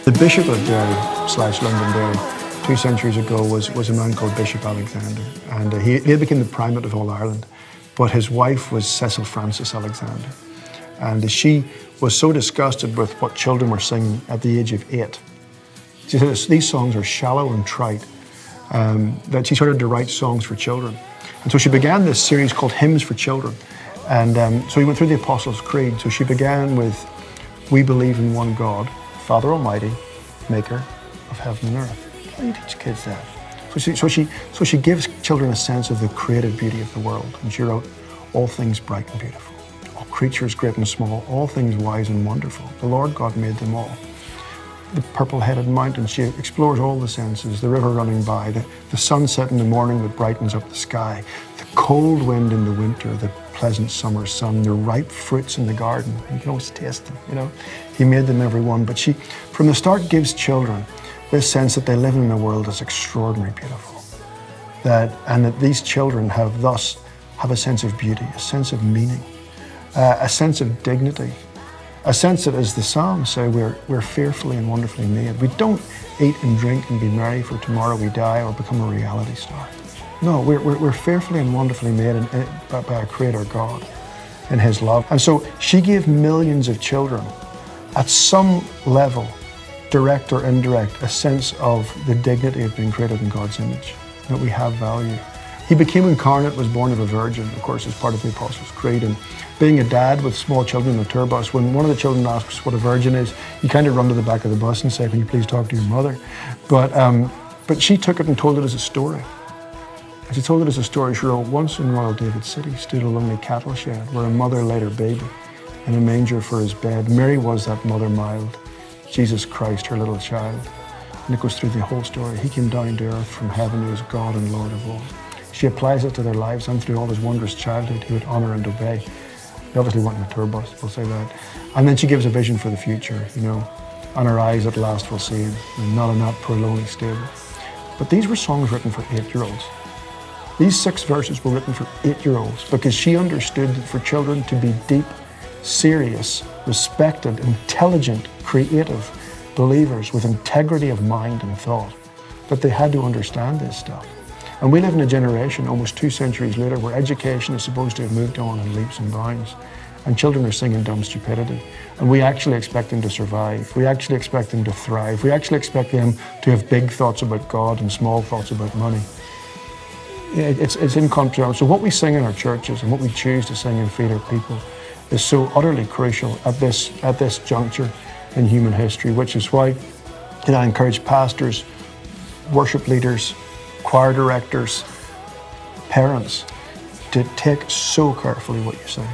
The Bishop of Derry/Londonderry 2 centuries ago was a man called Bishop Alexander, and he became the primate of all Ireland. But his wife was Cecil Frances Alexander, and she was so disgusted with what children were singing at the age of 8. She said these songs are shallow and trite, that she started to write songs for children. And so she began this series called Hymns for Children. And so he went through the Apostles' Creed. So she began with, "We believe in one God, Father Almighty, maker of heaven and earth." How do you teach kids that? So she gives children a sense of the creative beauty of the world. And she wrote, "All things bright and beautiful, all creatures great and small, all things wise and wonderful. The Lord God made them all." The purple-headed mountains, she explores all the senses, the river running by, the sunset in the morning that brightens up the sky, the cold wind in the winter, the pleasant summer sun, the ripe fruits in the garden. You can always taste them, you know. He made them every one. But she, from the start, gives children this sense that they live in a world that's extraordinarily beautiful. And that these children have a sense of beauty, a sense of meaning, a sense of dignity, a sense that, as the Psalms say, we're fearfully and wonderfully made. We don't eat and drink and be merry, for tomorrow we die or become a reality star. No, we're fearfully and wonderfully made by our Creator God in His love. And so she gave millions of children, at some level, direct or indirect, a sense of the dignity of being created in God's image, that we have value. He became incarnate, was born of a virgin, of course, as part of the Apostles' Creed. And being a dad with small children in a tour bus, when one of the children asks what a virgin is, you kind of run to the back of the bus and say, "Can you please talk to your mother?" But she took it and told it as a story. And she told it as a story. She wrote, "Once in royal David city stood a lonely cattle shed, where a mother laid her baby in a manger for his bed. Mary was that mother mild, Jesus Christ, her little child." And it goes through the whole story. He came down to earth from heaven, who is God and Lord of all. She applies it to their lives, and through all his wondrous childhood, he would honour and obey. He obviously went in a tour bus, we'll say that. And then she gives a vision for the future, you know, and her eyes at last will see him, and not in that poor lonely stable. But these were songs written for 8-year-olds. These 6 verses were written for 8-year-olds, because she understood that for children to be deep, serious, respected, intelligent, creative believers with integrity of mind and thought, that they had to understand this stuff. And we live in a generation, almost 2 centuries later, where education is supposed to have moved on in leaps and bounds, and children are singing dumb stupidity. And we actually expect them to survive. We actually expect them to thrive. We actually expect them to have big thoughts about God and small thoughts about money. It's in contrast. So what we sing in our churches and what we choose to sing and feed our people is so utterly crucial at this juncture in human history, which is why I encourage pastors, worship leaders, choir directors, parents, to take so carefully what you sing.